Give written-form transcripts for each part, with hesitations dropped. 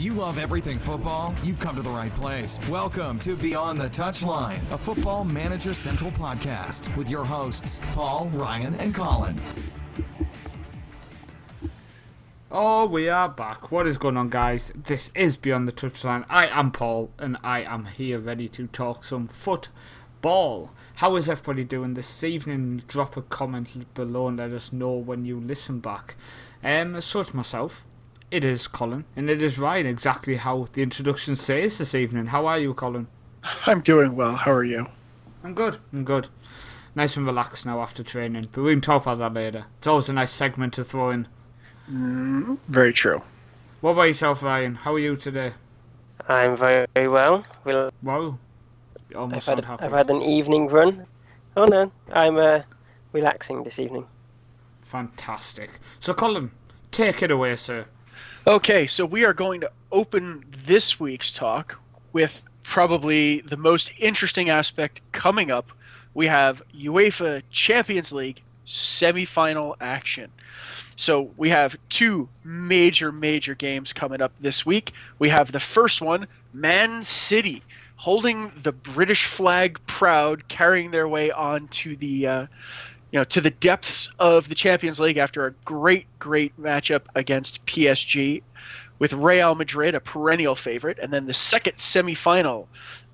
you love everything football, you've come to the right place. Welcome to Beyond the Touchline, a Football Manager Central podcast with your hosts, Paul, Ryan, and Colin. Oh, we are back. What is going on, guys? This is Beyond the Touchline. I am Paul, and I am here ready to talk some football. How is everybody doing this evening? Drop a comment below and let us know when you listen back. So it's myself, it is Colin, and it is Ryan, exactly how the introduction says this evening. How are you, Colin? I'm doing well. How are you? I'm good. Nice and relaxed now after training, but we can talk about that later. It's always a nice segment to throw in. Very true. What about yourself, Ryan? How are you today? I'm very well. Wow. You almost sound happy. I've had an evening run. Oh no, I'm relaxing this evening. Fantastic. So, Colin, take it away, sir. Okay, so we are going to open this week's talk with probably the most interesting aspect coming up. We have UEFA Champions League semi-final action. So we have two major games coming up this week. We have the first one, Man City, holding the British flag proud, carrying their way on to the to the depths of the Champions League after a great matchup against PSG with Real Madrid, a perennial favorite. And then the second semi-final,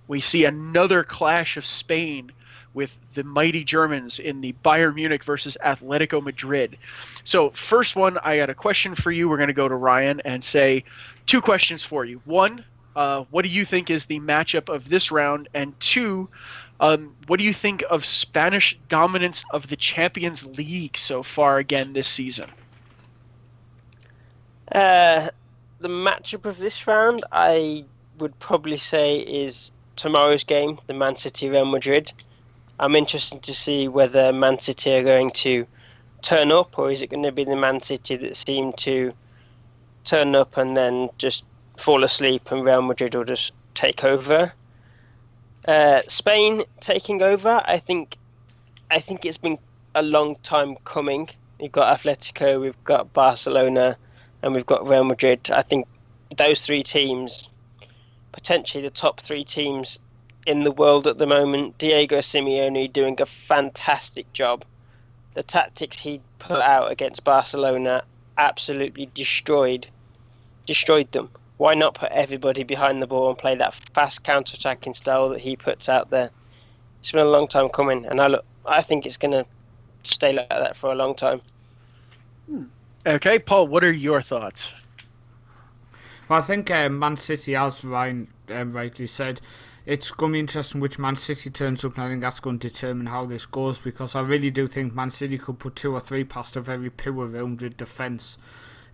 we see another clash of Spain with the mighty Germans in the Bayern Munich versus Atletico Madrid. So first one, I got a question for you. We're going to go to Ryan and say two questions for you. One, what do you think is the matchup of this round? And two, what do you think of Spanish dominance of the Champions League so far again this season? The matchup of this round, I would probably say, is tomorrow's game, the Man City-Real Madrid. I'm interested to see whether Man City are going to turn up, or is it going to be the Man City that seem to turn up and then just fall asleep and Real Madrid will just take over. Spain taking over, I think it's been a long time coming. We've got Atletico, we've got Barcelona, and we've got Real Madrid. I think those three teams, potentially the top three teams in the world at the moment. Diego Simeone doing a fantastic job. The tactics he put out against Barcelona absolutely destroyed them. Why not put everybody behind the ball and play that fast counter-attacking style that he puts out there? It's been a long time coming, and I think it's going to stay like that for a long time. Okay, Paul, what are your thoughts? Well, I think Man City, as Ryan rightly said, it's going to be interesting which Man City turns up, and I think that's going to determine how this goes, because I really do think Man City could put two or three past a very poor Real Madrid defence.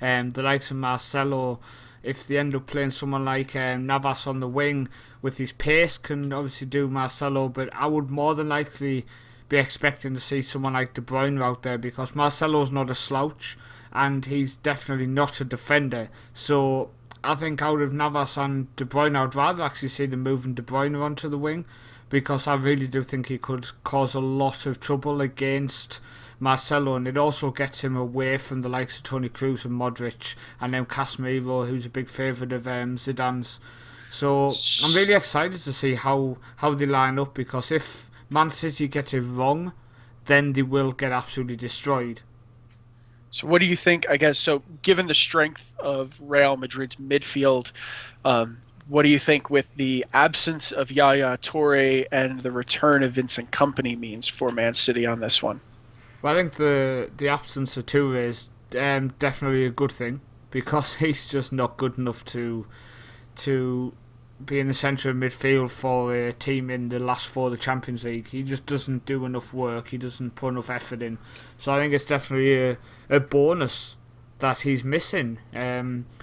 The likes of Marcelo, if they end up playing someone like Navas on the wing with his pace, can obviously do Marcelo, but I would more than likely be expecting to see someone like De Bruyne out there, because Marcelo's not a slouch and he's definitely not a defender. So I think out of Navas and De Bruyne, I'd rather actually see them moving De Bruyne onto the wing, because I really do think he could cause a lot of trouble against Marcelo, and it also gets him away from the likes of Toni Kroos and Modric, and then Casemiro, who's a big favourite of Zidane's. So I'm really excited to see how they line up, because if Man City get it wrong, then they will get absolutely destroyed. So what do you think, I guess, so given the strength of Real Madrid's midfield, what do you think with the absence of Yaya Toure and the return of Vincent Kompany means for Man City on this one? Well, I think the absence of Toure is definitely a good thing, because he's just not good enough to be in the centre of midfield for a team in the last four of the Champions League. He just doesn't do enough work. He doesn't put enough effort in. So I think it's definitely a bonus that he's missing,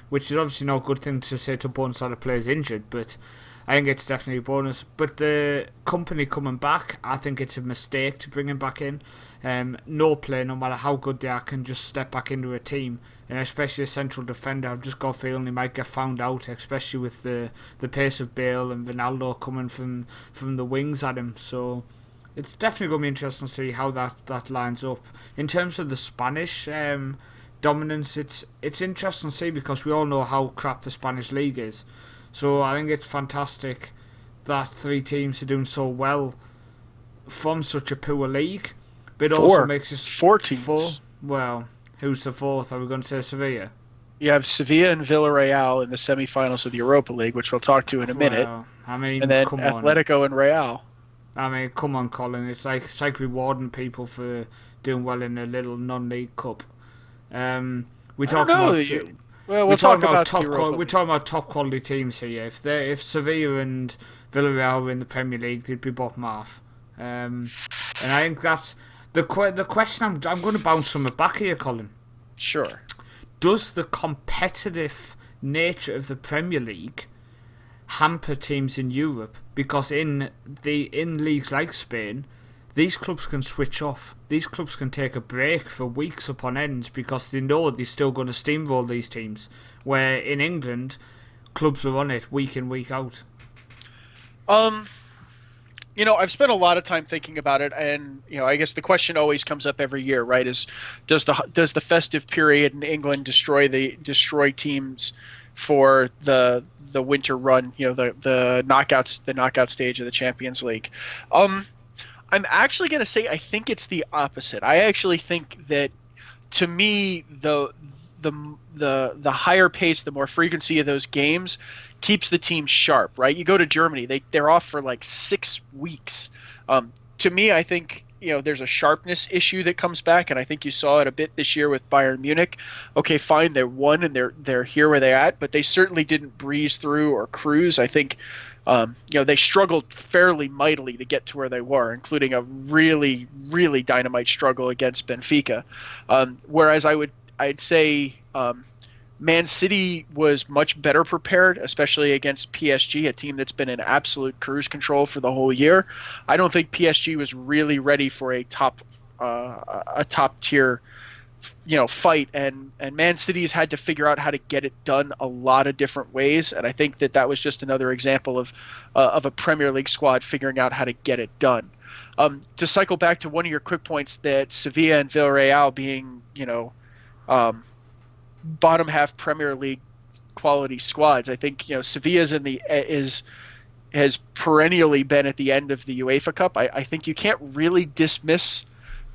which is obviously not a good thing to say to bonus that a player's injured, but I think it's definitely a bonus. But the Kompany coming back, I think it's a mistake to bring him back in. No player, no matter how good they are, can just step back into a team, and especially a central defender. I've just got a feeling he might get found out, especially with the pace of Bale and Ronaldo coming from the wings at him. So it's definitely going to be interesting to see how that lines up. In terms of the Spanish dominance. It's interesting to see because we all know how crap the Spanish league is. So I think it's fantastic that 3 teams are doing so well from such a poor league. But it also makes us 4 teams. 4. Well, who's the 4th? Are we going to say Sevilla? You have Sevilla and Villarreal in the semifinals of the Europa League, which we'll talk to in a minute. Well, I mean, and then come Atletico and Real. I mean, come on, Colin. It's like rewarding people for doing well in a little non-league cup. We're talking about top quality teams here. If Sevilla and Villarreal were in the Premier League, they'd be bottom half. And I think that's the question. I'm going to bounce from it back here, Colin. Sure. Does the competitive nature of the Premier League hamper teams in Europe? Because in leagues like Spain, these clubs can switch off. These clubs can take a break for weeks upon end because they know they're still going to steamroll these teams. Where in England, clubs are on it week in, week out. I've spent a lot of time thinking about it, and I guess the question always comes up every year, right? Is does the festive period in England destroy teams for the winter run? The knockout stage of the Champions League. I'm actually going to say I think it's the opposite. I actually think that, to me, the higher pace, the more frequency of those games keeps the team sharp, right? You go to Germany, they're off for like 6 weeks. To me, I think there's a sharpness issue that comes back, and I think you saw it a bit this year with Bayern Munich. Okay, fine, they're won and they're here where they're at, but they certainly didn't breeze through or cruise. I think they struggled fairly mightily to get to where they were, including a really, really dynamite struggle against Benfica. Whereas I'd say Man City was much better prepared, especially against PSG, a team that's been in absolute cruise control for the whole year. I don't think PSG was really ready for a top tier fight, and Man City's had to figure out how to get it done a lot of different ways, and I think that was just another example of a Premier League squad figuring out how to get it done. To cycle back to one of your quick points, that Sevilla and Villarreal being bottom half Premier League quality squads, I think Sevilla's has perennially been at the end of the UEFA Cup. I think you can't really dismiss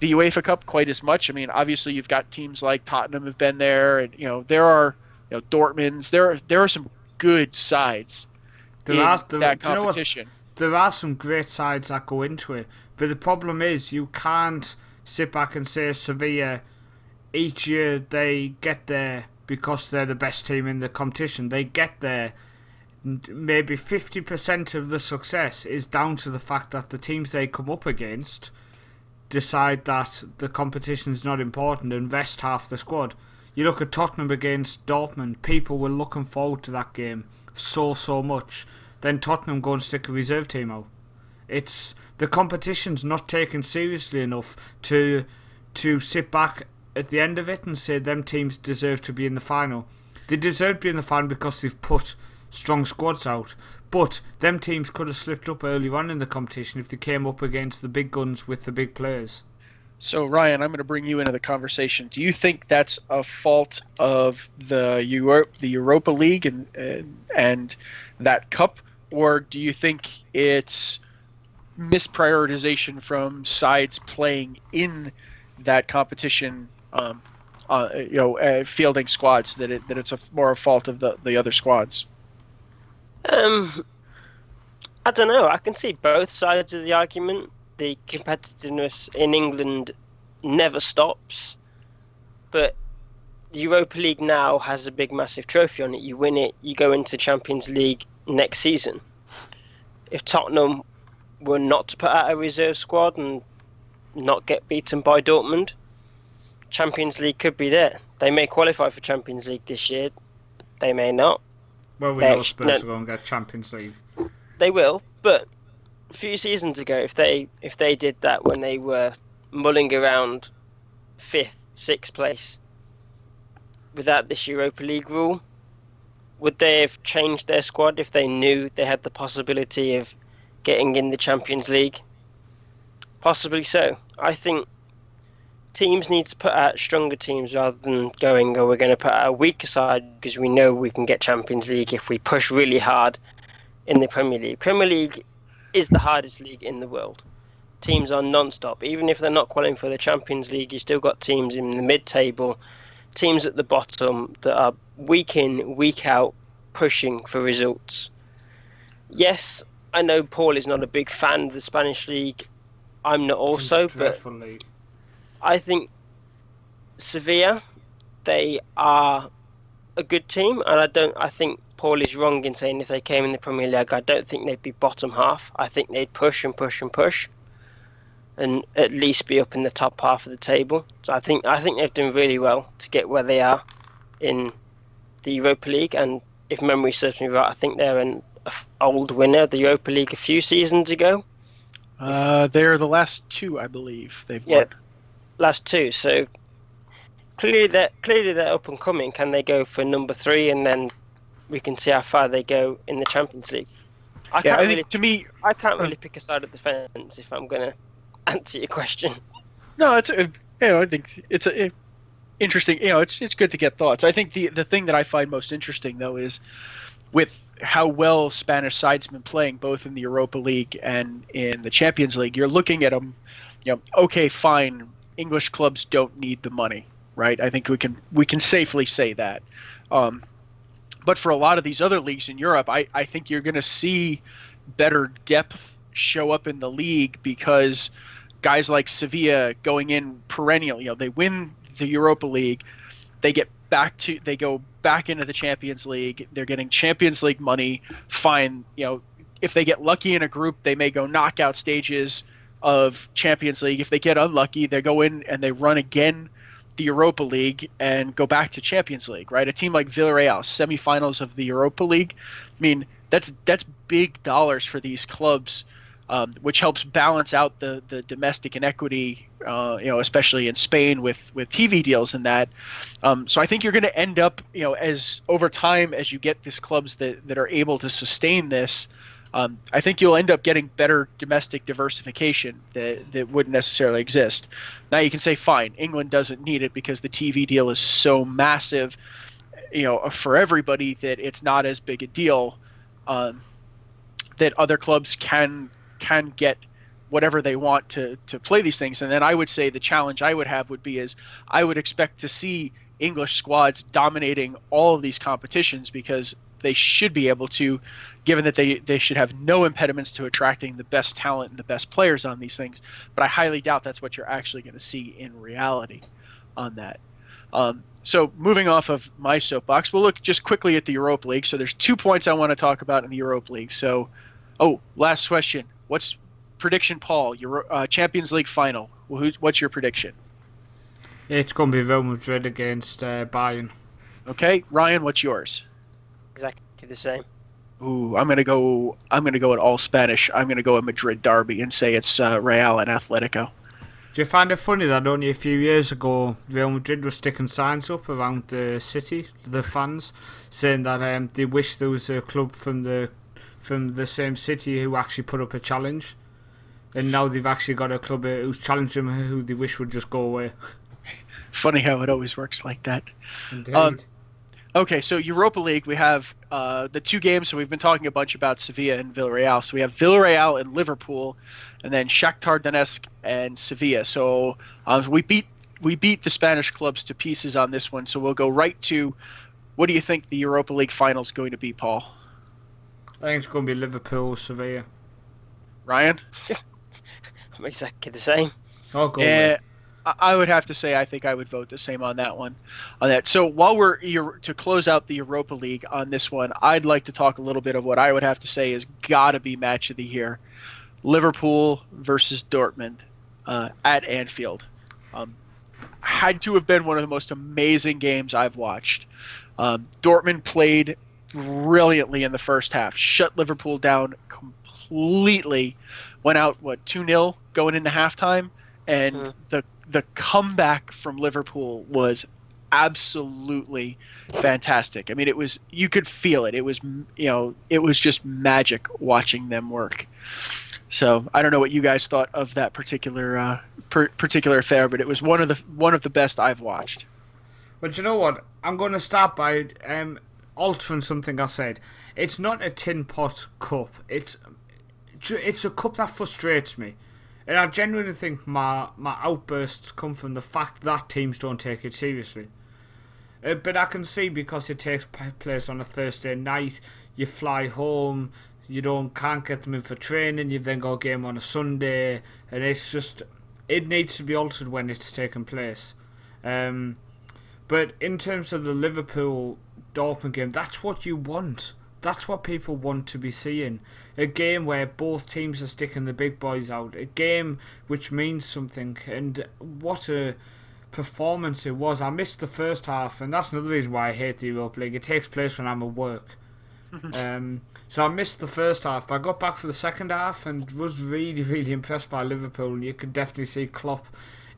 the UEFA Cup quite as much. I mean, obviously you've got teams like Tottenham have been there, and there are Dortmund's. There are some good sides in that competition. There are some great sides that go into it, but the problem is you can't sit back and say Sevilla, each year they get there because they're the best team in the competition. They get there. Maybe 50% of the success is down to the fact that the teams they come up against decide that the competition is not important and rest half the squad. You look at Tottenham against Dortmund, people were looking forward to that game so much. Then Tottenham go and stick a reserve team out. It's the competition's not taken seriously enough to sit back at the end of it and say them teams deserve to be in the final. They deserve to be in the final because they've put strong squads out. But them teams could have slipped up early on in the competition if they came up against the big guns with the big players. So, Ryan, I'm going to bring you into the conversation. Do you think that's a fault of the Europa League and that cup, or do you think it's misprioritization from sides playing in that competition, fielding squads, that it's more a fault of the other squads? I don't know. I can see both sides of the argument. The competitiveness in England never stops, but the Europa League now has a big, massive trophy on it. You win it, you go into Champions League next season. If Tottenham were not to put out a reserve squad and not get beaten by Dortmund, Champions League could be there. They may qualify for Champions League this year. They may not. Well, we know Spurs are going to get Champions League. They will, but a few seasons ago, if they did that when they were mulling around 5th, 6th place without this Europa League rule, would they have changed their squad if they knew they had the possibility of getting in the Champions League? Possibly so. I think teams need to put out stronger teams rather than going, oh, we're going to put out a weaker side because we know we can get Champions League if we push really hard in the Premier League. Premier League is the hardest league in the world. Teams are non-stop. Even if they're not qualifying for the Champions League, you still got teams in the mid-table, teams at the bottom that are week in, week out, pushing for results. Yes, I know Paul is not a big fan of the Spanish league. I'm not also, but league. I think Sevilla, they are a good team, and I think Paul is wrong in saying if they came in the Premier League, I don't think they'd be bottom half. I think they'd push and push and push, and at least be up in the top half of the table. So I think they've done really well to get where they are in the Europa League, and if memory serves me right, I think they're an old winner of the Europa League a few seasons ago. They're the last two, I believe. They've won. Last two. So clearly they're up and coming. Can they go for number 3, and then we can see how far they go in the Champions League? I can't really pick a side of the fence if I'm going to answer your question. No, I think it's interesting. It's good to get thoughts. I think the thing that I find most interesting though is with how well Spanish sides have been playing both in the Europa League and in the Champions League. You're looking at them, okay, fine. English clubs don't need the money, right? I think we can safely say that. But for a lot of these other leagues in Europe, I think you're going to see better depth show up in the league because guys like Sevilla going in perennial, they win the Europa League, they go back into the Champions League, they're getting Champions League money, fine, if they get lucky in a group, they may go knockout stages of Champions League. If they get unlucky, they go in and they run again the Europa League and go back to Champions League, right? A team like Villarreal, semifinals of the Europa League. I mean, that's big dollars for these clubs, which helps balance out the domestic inequity, especially in Spain with TV deals and that. So I think you're going to end up, as over time as you get these clubs that are able to sustain this, I think you'll end up getting better domestic diversification that wouldn't necessarily exist. Now you can say, fine, England doesn't need it because the TV deal is so massive, for everybody that it's not as big a deal, that other clubs can get whatever they want to play these things. And then I would say the challenge I would have would be I would expect to see English squads dominating all of these competitions because they should be able to, given that they should have no impediments to attracting the best talent and the best players on these things. But I highly doubt that's what you're actually going to see in reality on that. So moving off of my soapbox, we'll look just quickly at the Europa League. So there's 2 points I want to talk about in the Europa League. So, last question. What's prediction, Paul? Your Champions League final. What's your prediction? It's going to be Real Madrid against Bayern. Okay, Ryan, what's yours? Exactly the same. Ooh, I'm gonna go at all Spanish. I'm gonna go a Madrid derby and say it's Real and Atletico. Do you find it funny that only a few years ago Real Madrid was sticking signs up around the city, the fans, saying that they wish there was a club from the same city who actually put up a challenge, and now they've actually got a club who's challenging them who they wish would just go away. Funny how it always works like that. Indeed. Okay, so Europa League, we have the 2 games. So we've been talking a bunch about Sevilla and Villarreal. So we have Villarreal and Liverpool, and then Shakhtar Donetsk and Sevilla. So we beat the Spanish clubs to pieces on this one. So we'll go right to, what do you think the Europa League final is going to be, Paul? I think it's going to be Liverpool, Sevilla. Ryan? I'm exactly the same. I'll go with. I would have to say I think I would vote the same on that one. So while to close out the Europa League on this one, I'd like to talk a little bit of what I would have to say is got to be match of the year. Liverpool versus Dortmund at Anfield. Had to have been one of the most amazing games I've watched. Dortmund played brilliantly in the first half, shut Liverpool down completely, went out 2-0 going into halftime, and the comeback from Liverpool was absolutely fantastic. I mean, you could feel it. It was, it was just magic watching them work. So I don't know what you guys thought of that particular particular affair, but it was one of the best I've watched. But you know what? I'm going to start by altering something I said. It's not a tin pot cup. It's a cup that frustrates me. And I genuinely think my outbursts come from the fact that teams don't take it seriously. But I can see, because it takes place on a Thursday night, you fly home, can't get them in for training, you've then got a game on a Sunday, and it needs to be altered when it's taking place. But in terms of the Liverpool-Dortmund game, that's what you want. That's what people want to be seeing. A game where both teams are sticking the big boys out. A game which means something. And what a performance it was. I missed the first half, and that's another reason why I hate the Europa League. It takes place when I'm at work. So I missed the first half, but I got back for the second half and was really, really impressed by Liverpool. You could definitely see Klopp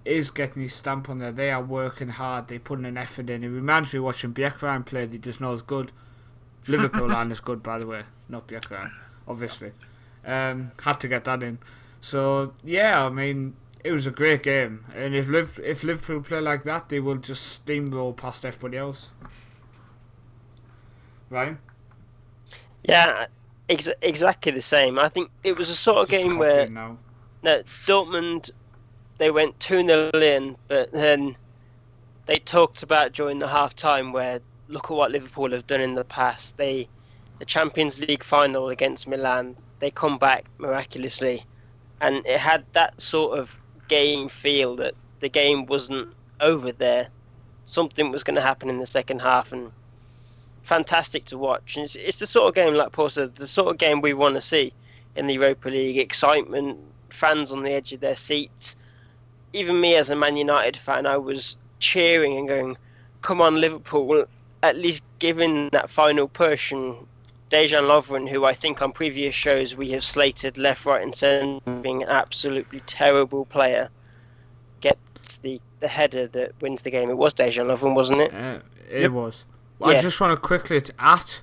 is getting his stamp on there. They are working hard. They're putting an effort in. It reminds me of watching Bjerkreim play. They just know it's good. Liverpool aren't as good, by the way. Not Bjerkreim, obviously. Had to get that in. So, yeah, I mean, it was a great game. And if Liverpool play like that, they will just steamroll past everybody else. Ryan? Yeah, exactly the same. I think it was a sort of game where Dortmund, they went 2-0 in, but then they talked about during the half-time where, look at what Liverpool have done in the past. The Champions League final against Milan, they come back miraculously. And it had that sort of game feel that the game wasn't over there. Something was going to happen in the second half, and fantastic to watch. And it's the sort of game, like Paul said, the sort of game we want to see in the Europa League. Excitement, fans on the edge of their seats. Even me as a Man United fan, I was cheering and going, come on Liverpool, at least giving that final push. And Dejan Lovren, who I think on previous shows we have slated left, right and centre being an absolutely terrible player, gets the header that wins the game. It was Dejan Lovren, wasn't it? It was. Well, yeah. I just want to quickly, it's at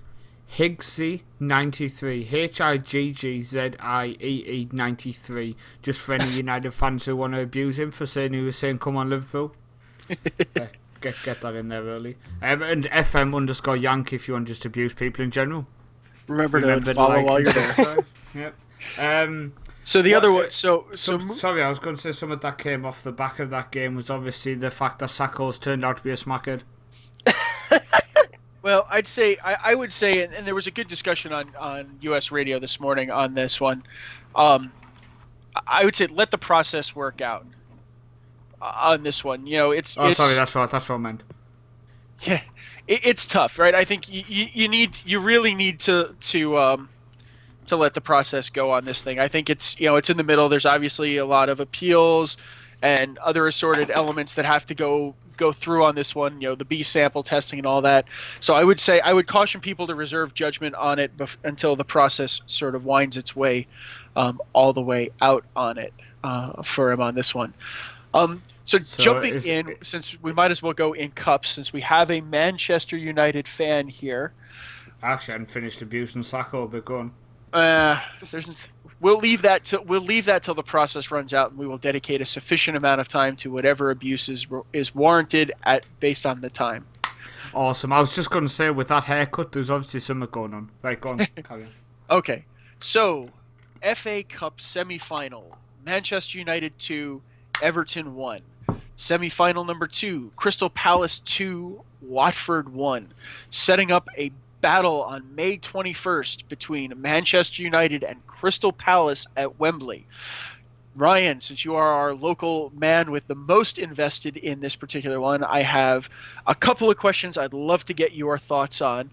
Higgsy93, Higgzee 93, just for any United fans who want to abuse him for saying he was saying, come on Liverpool. Get that in there early. And FM_Yank if you want to just abuse people in general. Remember to follow while you're there. Yep. So the other one, sorry, I was going to say something that came off the back of that game was obviously the fact that Sakho's turned out to be a smackhead. Well, I would say, and there was a good discussion on U.S. radio this morning on this one. I would say let the process work out on this one. You know, sorry, that's what I meant. Yeah, it's tough, right? I think you really need to let the process go on this thing. I think it's in the middle. There's obviously a lot of appeals and other assorted elements that have to go through on this one, the B sample testing and all that. So I would caution people to reserve judgment on it until the process sort of winds its way all the way out on it for him on this one. So jumping in, since we might as well go in cups, since we have a Manchester United fan here. Actually, I hadn't finished abusing Sakho, but go on. We'll leave that till the process runs out, and we will dedicate a sufficient amount of time to whatever abuse is warranted based on the time. Awesome. I was just going to say, with that haircut, there's obviously something going on. Right, go on. Carry on. Okay, so FA Cup semi-final: Manchester United 2, Everton 1. Semi-final number 2: Crystal Palace 2, Watford 1. Setting up a battle on May 21st between Manchester United and Crystal Palace at Wembley. Ryan, since you are our local man with the most invested in this particular one, I have a couple of questions I'd love to get your thoughts on.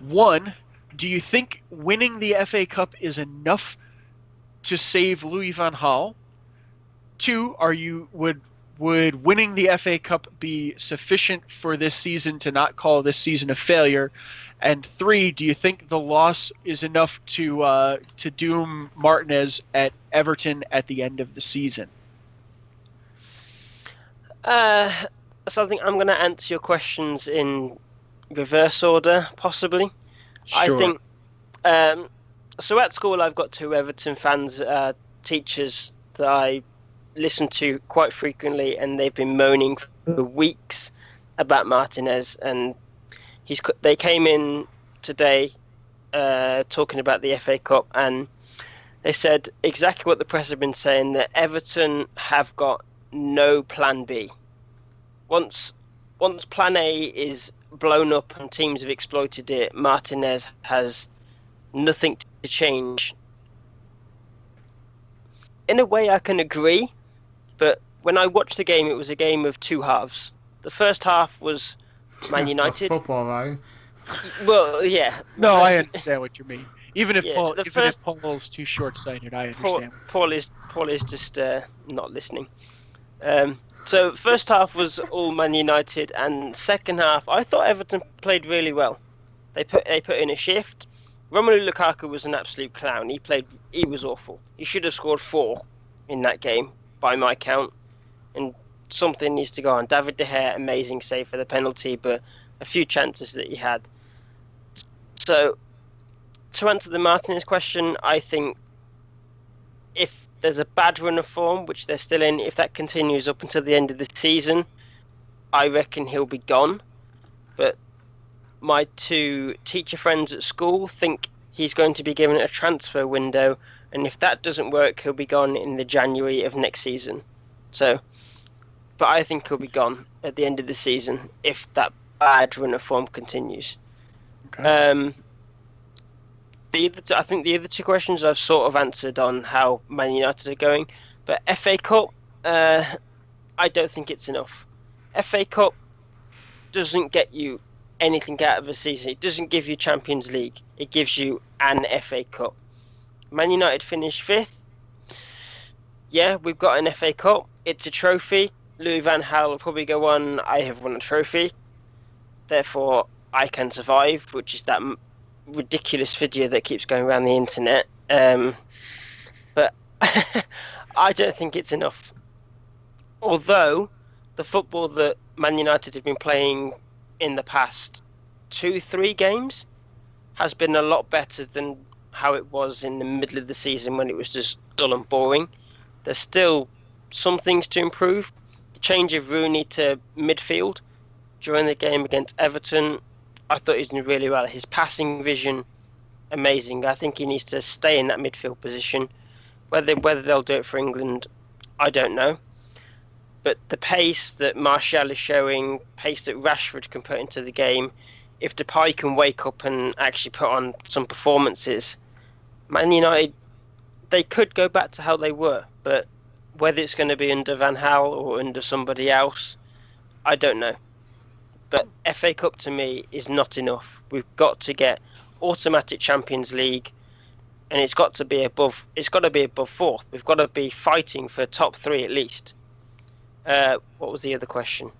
One, do you think winning the FA Cup is enough to save Louis van Gaal? Two, would winning the FA Cup be sufficient for this season to not call this season a failure? And three, do you think the loss is enough to doom Martinez at Everton at the end of the season? So I think I'm going to answer your questions in reverse order, possibly. Sure. I think so. At school, I've got two Everton fans teachers that I listen to quite frequently, and they've been moaning for weeks about Martinez. And they came in today talking about the FA Cup, and they said exactly what the press have been saying, that Everton have got no plan B. Once plan A is blown up and teams have exploited it, Martinez has nothing to change. In a way, I can agree, but when I watched the game, it was a game of two halves. The first half was Man United. Football, right? Well, yeah. No, I understand what you mean. Even if Yeah, if Paul's too short-sighted, I understand. Paul is just not listening. So first half was all Man United, and second half I thought Everton played really well. They put in a shift. Romelu Lukaku was an absolute clown. He was awful. He should have scored 4 in that game by my count, and something needs to go on. David De Gea, amazing save for the penalty, but a few chances that he had. So to answer the Martinez question, I think if there's a bad run of form, which they're still in, if that continues up until the end of the season, I reckon he'll be gone. But my 2 teacher friends at school think he's going to be given a transfer window, and if that doesn't work, he'll be gone in the January of next season. So, but I think he'll be gone at the end of the season if that bad run of form continues. Okay. I think the other 2 questions I've sort of answered on how Man United are going, but FA Cup, I don't think it's enough. FA Cup doesn't get you anything out of a season. It doesn't give you Champions League. It gives you an FA Cup. Man United finished 5th. Yeah, we've got an FA Cup. It's a trophy. Louis van Gaal will probably go on, I have won a trophy, therefore I can survive, which is that ridiculous video that keeps going around the internet. But I don't think it's enough. Although the football that Man United have been playing in the past 2-3 games has been a lot better than how it was in the middle of the season when it was just dull and boring. There's still some things to improve. The change of Rooney to midfield during the game against Everton, I thought he was doing really well. His passing vision, amazing. I think he needs to stay in that midfield position. Whether they'll do it for England, I don't know. But the pace that Martial is showing, pace that Rashford can put into the game, if Depay can wake up and actually put on some performances, Man United, they could go back to how they were. But whether it's going to be under Van Gaal or under somebody else, I don't know. But FA Cup to me is not enough. We've got to get automatic Champions League, and it's got to be above 4th. We've got to be fighting for top 3 at least. What was the other question?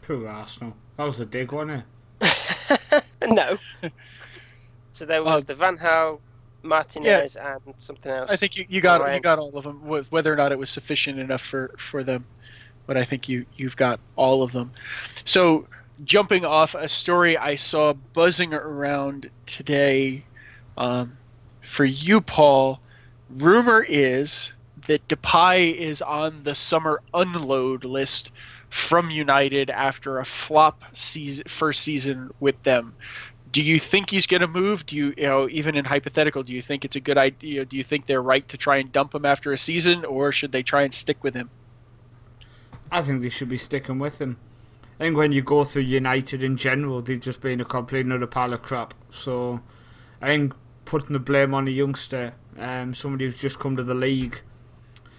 Poor Arsenal. That was a dig, wasn't it? No. So there was the Van Gaal, Martinez, and something else. I think you got all of them. Whether or not it was sufficient enough for them, but I think you've got all of them. So jumping off a story I saw buzzing around today, for you, Paul, rumor is that Depay is on the summer unload list from United after a flop first season with them. Do you think he's going to move? Do you even in hypothetical, do you think it's a good idea? Do you think they're right to try and dump him after a season, or should they try and stick with him? I think they should be sticking with him. I think when you go through United in general, they've just been a complete another pile of crap. So I think putting the blame on a youngster, somebody who's just come to the league,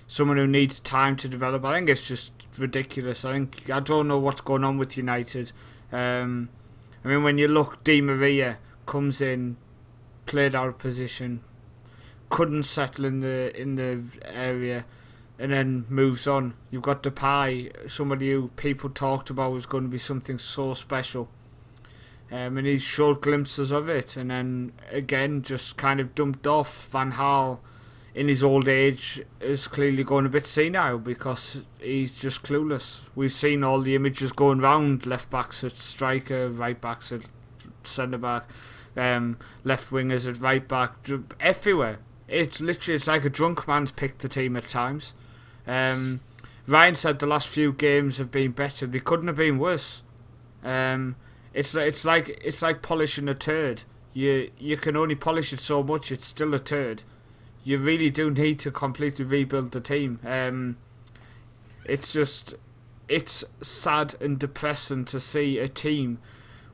someone who needs time to develop, I think it's just ridiculous. I don't know what's going on with United. I mean, when you look, Di Maria comes in, played out of position, couldn't settle in the area, and then moves on. You've got Depay, somebody who people talked about was going to be something so special. And he showed glimpses of it, and then again just kind of dumped off. Van Gaal, in his old age, is clearly going a bit senile because he's just clueless. We've seen all the images going round, left backs at striker, right backs at centre back, left wingers at right back, everywhere. it's like a drunk man's picked the team at times. Ryan said the last few games have been better. They couldn't have been worse. It's like polishing a turd. You can only polish it so much. It's still a turd. You really do need to completely rebuild the team. It's sad and depressing to see a team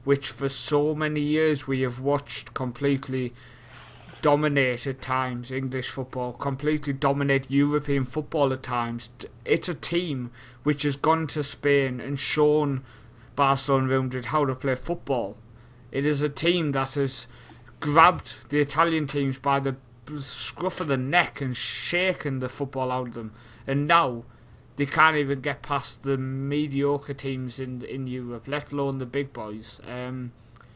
which for so many years we have watched completely dominate at times English football, completely dominate European football at times. It's a team which has gone to Spain and shown Barcelona Real Madrid how to play football. It is a team that has grabbed the Italian teams by the scruff of the neck and shaken the football out of them, and now they can't even get past the mediocre teams in Europe, let alone the big boys.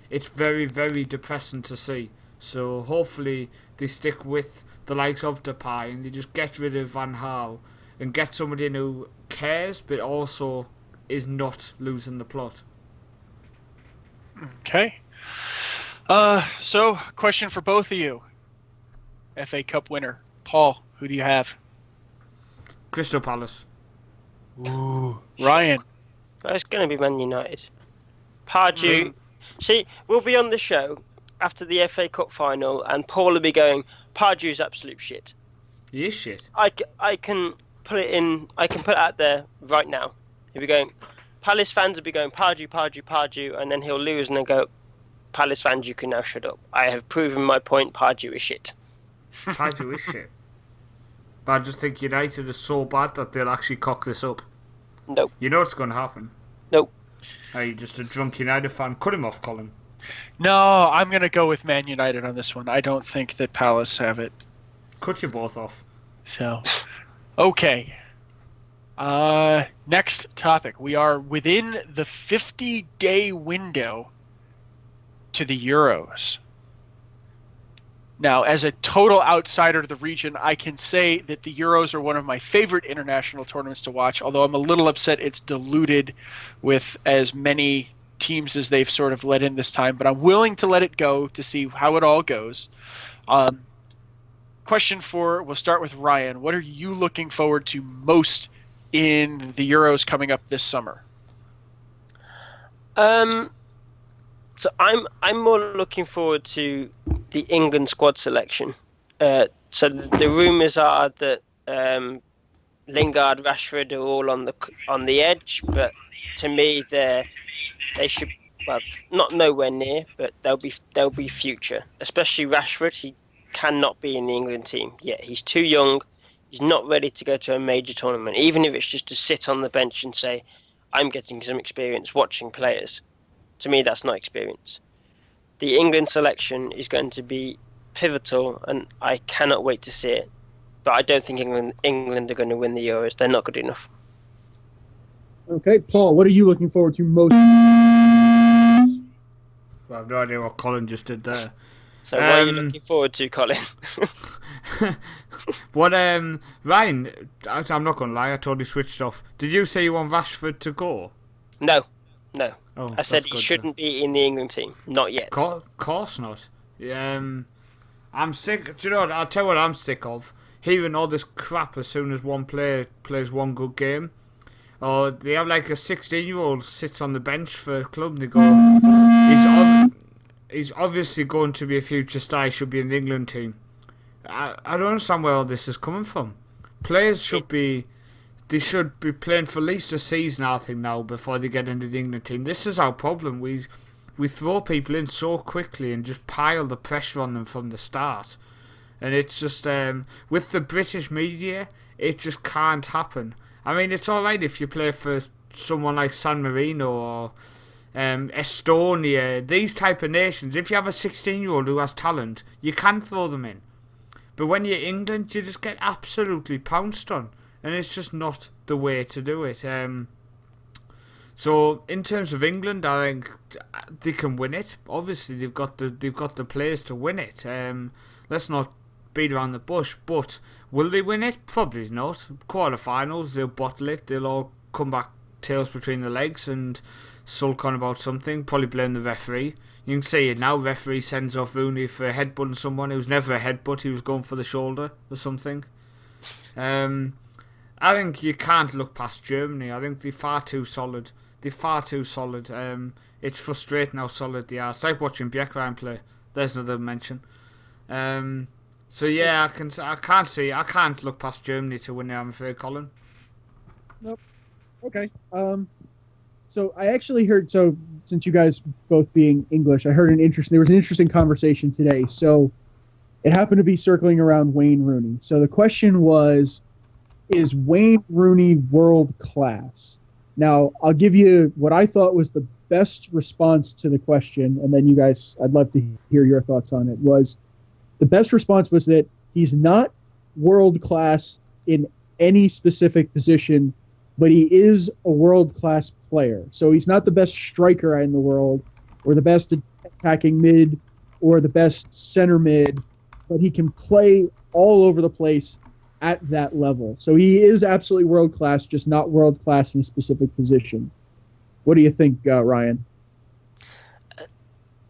It's very, very depressing to see. So hopefully they stick with the likes of Depay and they just get rid of Van Gaal and get somebody in who cares but also is not losing the plot. Okay. So, question for both of you. FA Cup winner. Paul, who do you have? Crystal Palace. Ooh. Ryan. It's going to be Man United. Pardew. See, we'll be on the show after the FA Cup final, and Paul will be going, Pardew's absolute shit. He is shit. I can put it in. I can put it out there right now. He'll be going. Palace fans will be going Pardew, and then he'll lose and then go, Palace fans, you can now shut up. I have proven my point. Pardew is shit. Pardew is shit. But I just think United is so bad that they'll actually cock this up. Nope. You know what's going to happen? Nope. Are you just a drunk United fan? Cut him off, Colin. No, I'm going to go with Man United on this one. I don't think that Palace have it. Cut you both off. So, okay. Next topic. We are within the 50-day window to the Euros. Now, as a total outsider to the region, I can say that the Euros are one of my favorite international tournaments to watch, although I'm a little upset it's diluted with as many teams as they've sort of let in this time, but I'm willing to let it go to see how it all goes. We'll start with Ryan. What are you looking forward to most in the Euros coming up this summer? So I'm more looking forward to the England squad selection. So the rumours are that Lingard, Rashford are all on the edge, but to me they should, well, not nowhere near, but they'll be future. Especially Rashford, he cannot be in the England team yet. He's too young. He's not ready to go to a major tournament, even if it's just to sit on the bench and say, I'm getting some experience watching players. To me, that's not experience. The England selection is going to be pivotal, and I cannot wait to see it. But I don't think England are going to win the Euros. They're not good enough. Okay, Paul, what are you looking forward to most? Well, I have no idea what Colin just did there. So what are you looking forward to, Colin? What, Ryan, I'm not going to lie, I totally switched off. Did you say you want Rashford to go? No. Oh, I said he shouldn't be in the England team. Not yet. Of course not. I'm sick. Do you know what? I'll tell you what I'm sick of. Hearing all this crap as soon as one player plays one good game. Or they have like a 16-year-old sits on the bench for a club and they go, he's obviously going to be a future star. He should be in the England team. I don't understand where all this is coming from. Players should be playing for at least a season, I think, now before they get into the England team. This is our problem. We throw people in so quickly and just pile the pressure on them from the start. And it's just, with the British media, it just can't happen. I mean, it's alright if you play for someone like San Marino or Estonia, these type of nations. If you have a 16-year-old who has talent, you can throw them in. But when you're England, you just get absolutely pounced on. And it's just not the way to do it. So in terms of England, I think they can win it. Obviously, they've got the players to win it. Let's not beat around the bush. But will they win it? Probably not. Quarterfinals, they'll bottle it. They'll all come back tails between the legs and sulk on about something. Probably blame the referee. You can see it now. Referee sends off Rooney for headbutting someone. It was never a headbutt. He was going for the shoulder or something. I think you can't look past Germany. I think they're far too solid. It's frustrating how solid they are. It's like watching Bjerkreim play. There's another mention. So yeah, I can't look past Germany to win it, I'm afraid, Colin. Nope. Okay. So I actually heard, so since you guys both being English, there was an interesting conversation today. So it happened to be circling around Wayne Rooney. So the question was, is Wayne Rooney world class? Now, I'll give you what I thought was the best response to the question, and then you guys, I'd love to hear your thoughts on it, the best response was that he's not world class in any specific position, but he is a world-class player. So he's not the best striker in the world, or the best attacking mid, or the best center mid, but he can play all over the place at that level. So he is absolutely world-class, just not world-class in a specific position. What do you think, Ryan?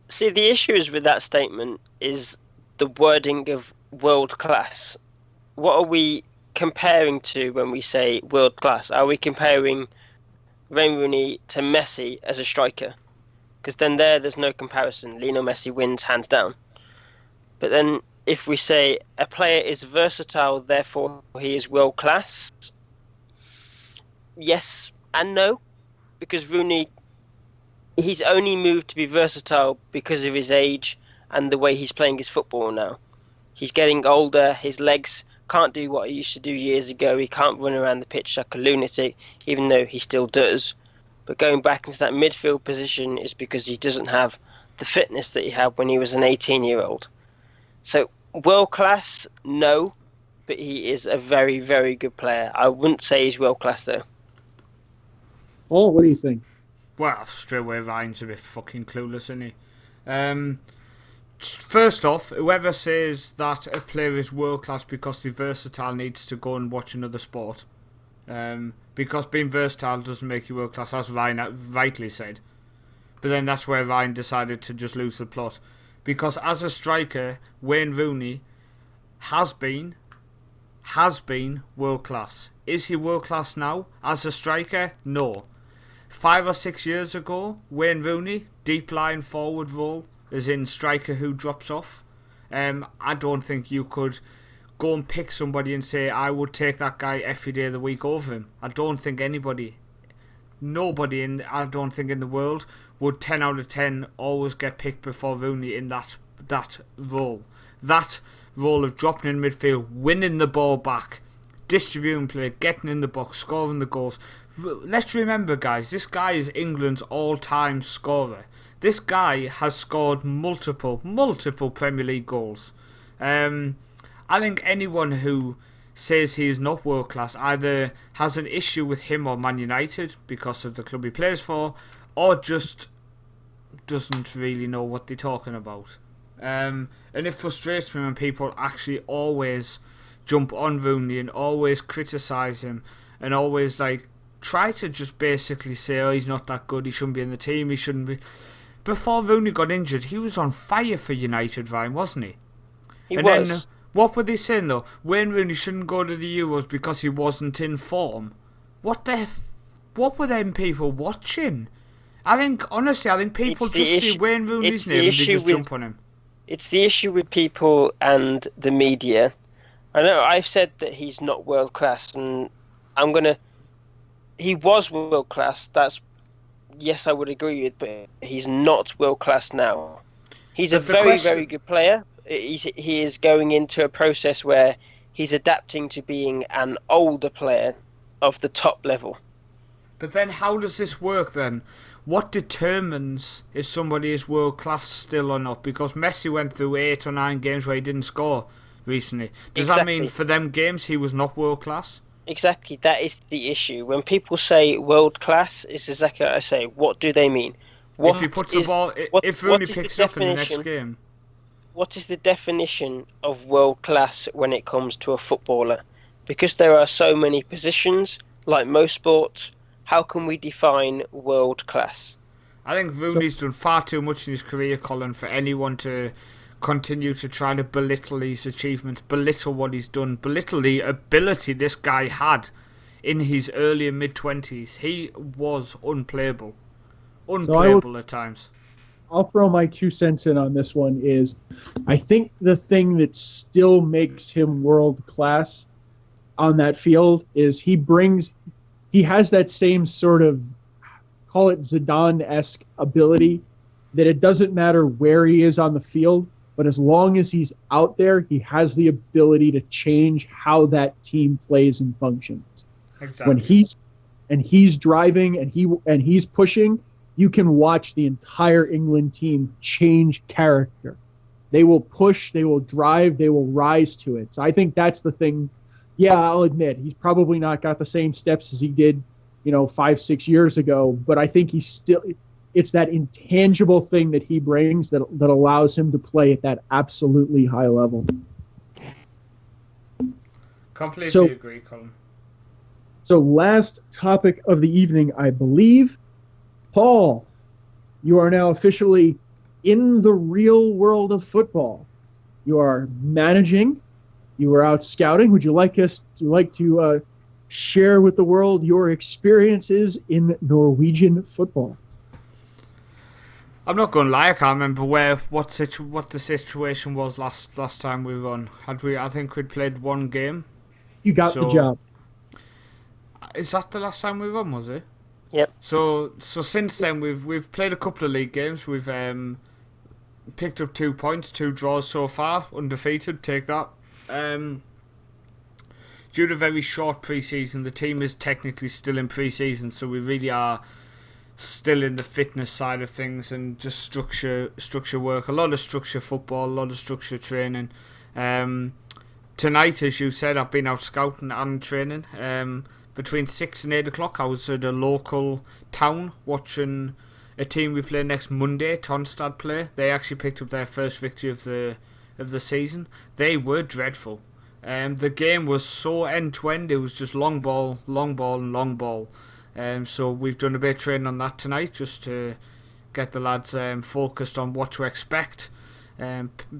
See, the issues with that statement is the wording of world-class. What are we comparing to when we say world class? Are we comparing Wayne Rooney to Messi as a striker? Because then there's no comparison. Lionel Messi wins hands down. But then if we say a player is versatile, therefore he is world class, yes and no, because Rooney, he's only moved to be versatile because of his age and the way he's playing his football now. He's getting older, his legs can't do what he used to do years ago. He can't run around the pitch like a lunatic, even though he still does. But going back into that midfield position is because he doesn't have the fitness that he had when he was an 18-year-old. So, world class, no, but he is a very, very good player. I wouldn't say he's world class, though. Paul, what do you think? Well, straight away, Ryan's a bit fucking clueless, isn't he? First off, whoever says that a player is world class because they're versatile needs to go and watch another sport. Because being versatile doesn't make you world class, as Ryan rightly said. But then that's where Ryan decided to just lose the plot. Because as a striker, Wayne Rooney has been world class. Is he world class now? As a striker? No. 5 or 6 years ago, Wayne Rooney, deep line forward role, as in striker who drops off. I don't think you could go and pick somebody and say, I would take that guy every day of the week over him. I don't think nobody in the world would 10 out of 10 always get picked before Rooney in that role. That role of dropping in midfield, winning the ball back, distributing play, getting in the box, scoring the goals. Let's remember, guys, this guy is England's all-time scorer. This guy has scored multiple Premier League goals. I think anyone who says he is not world class either has an issue with him or Man United because of the club he plays for, or just doesn't really know what they're talking about. And it frustrates me when people actually always jump on Rooney and always criticise him and always try to just basically say, oh, he's not that good, he shouldn't be in the team, he shouldn't be. Before Rooney got injured, he was on fire for United, Ryan, wasn't he? He was. Then, what were they saying though? Wayne Rooney shouldn't go to the Euros because he wasn't in form. What were them people watching? I think people just see Wayne Rooney's name and they just jump on him. It's the issue with people and the media. I know I've said that he's not world class, and he was world class. Yes, I would agree with, but he's not world class now. He's a very good player. He is going into a process where he's adapting to being an older player of the top level. But then how does this work then? What determines if somebody is world class still or not? Because Messi went through 8 or 9 games where he didn't score recently. Does that mean for them games he was not world class? Exactly, that is the issue. When people say world class, it's exactly what I say. What do they mean? If he puts the ball, if Rooney picks it up in the next game. What is the definition of world class when it comes to a footballer? Because there are so many positions, like most sports, how can we define world class? I think Rooney's done far too much in his career, Colin, for anyone to continue to try to belittle his achievements, belittle what he's done, belittle the ability this guy had in his early and mid-20s. He was unplayable. Unplayable at times. I'll throw my 2 cents in on this one is I think the thing that still makes him world class on that field is he has that same sort of, call it Zidane-esque ability, that it doesn't matter where he is on the field, but as long as he's out there, he has the ability to change how that team plays and functions. Exactly. When he's driving and he's pushing, you can watch the entire England team change character. They will push, they will drive, they will rise to it. So I think that's the thing. Yeah, I'll admit, he's probably not got the same steps as he did, 5-6 years ago, but I think it's that intangible thing that he brings that allows him to play at that absolutely high level. Completely agree, Colin. So last topic of the evening, I believe. Paul, you are now officially in the real world of football. You are managing. You are out scouting. Would you like to share with the world your experiences in Norwegian football? I'm not going to lie, I can't remember what the situation was last time we won. I think we'd played one game. You got the job. Is that the last time we won, was it? Yep. So since then we've played a couple of league games. We've picked up 2 points, 2 draws so far, undefeated. Take that. Due to very short pre-season, the team is technically still in pre-season, so we really are still in the fitness side of things and just structure work. A lot of structure football, a lot of structure training. Tonight, as you said, I've been out scouting and training. Between 6 and 8 o'clock, I was at a local town watching a team we play next Monday, Tonstad play. They actually picked up their first victory of the season. They were dreadful. The game was so end-to-end, it was just long ball, and long ball. So we've done a bit of training on that tonight just to get the lads focused on what to expect.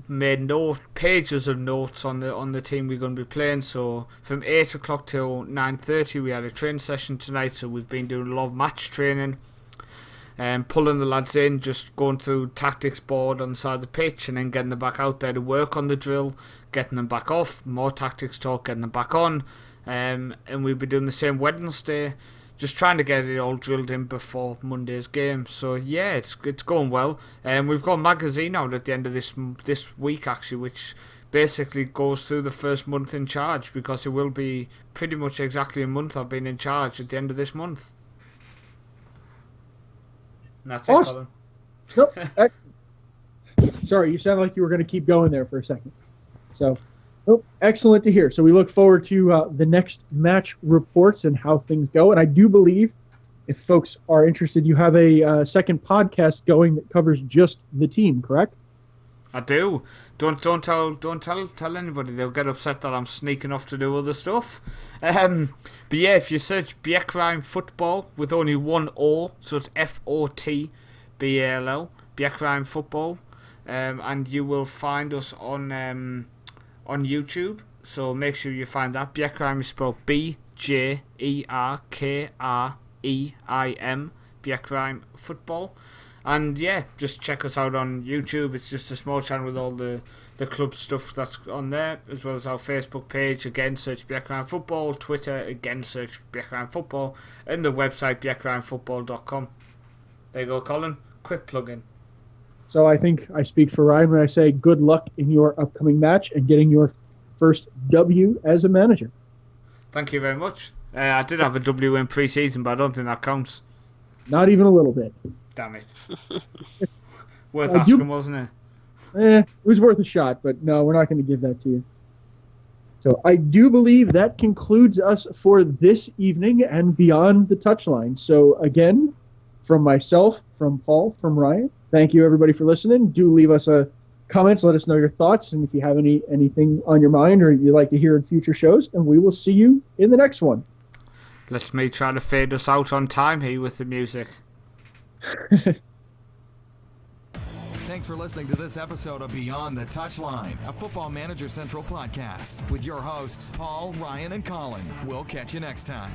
Made pages of notes on the team we're going to be playing. So from 8 o'clock till 9:30 we had a training session tonight, so we've been doing a lot of match training, pulling the lads in, just going through tactics board on the side of the pitch and then getting them back out there to work on the drill, getting them back off, more tactics talk, getting them back on, and we'll be doing the same Wednesday, just trying to get it all drilled in before Monday's game. So yeah, it's going well. We've got a magazine out at the end of this week actually, which basically goes through the first month in charge, because it will be pretty much exactly a month I've been in charge at the end of this month. And that's awesome. It, Colin. Nope. Sorry, you sounded like you were going to keep going there for a second. So, excellent to hear. So we look forward to the next match reports and how things go. And I do believe, if folks are interested, you have a second podcast going that covers just the team, correct? I do. Don't tell anybody. They'll get upset that I'm sneaking off to do other stuff. But yeah, if you search Bjerkreim Football with only one O, so it's FOTBALL, Bjerkreim Football, and you will find us on YouTube. So make sure you find that. Bjerkreim is spelled BJERKREIM, Bjerkreim Football. And yeah, just check us out on YouTube. It's just a small channel with all the club stuff that's on there, as well as our Facebook page. Again, search Bjerkreim Football. Twitter, again, search Bjerkreim Football. And the website, bjerkreimfootball.com. There you go, Colin. Quick plug-in. So I think I speak for Ryan when I say good luck in your upcoming match and getting your first W as a manager. Thank you very much. I did have a W in pre-season, but I don't think that counts. Not even a little bit. Damn it. Worth asking, wasn't it? It was worth a shot, but no, we're not going to give that to you. So I do believe that concludes us for this evening and Beyond the Touchline. So again, from myself, from Paul, from Ryan, thank you everybody for listening. Do leave us a comments, let us know your thoughts, and if you have anything on your mind or you'd like to hear in future shows, and we will see you in the next one. Let me try to fade us out on time here with the music. Thanks for listening to this episode of Beyond the Touchline, a Football Manager Central podcast with your hosts, Paul, Ryan, and Colin. We'll catch you next time.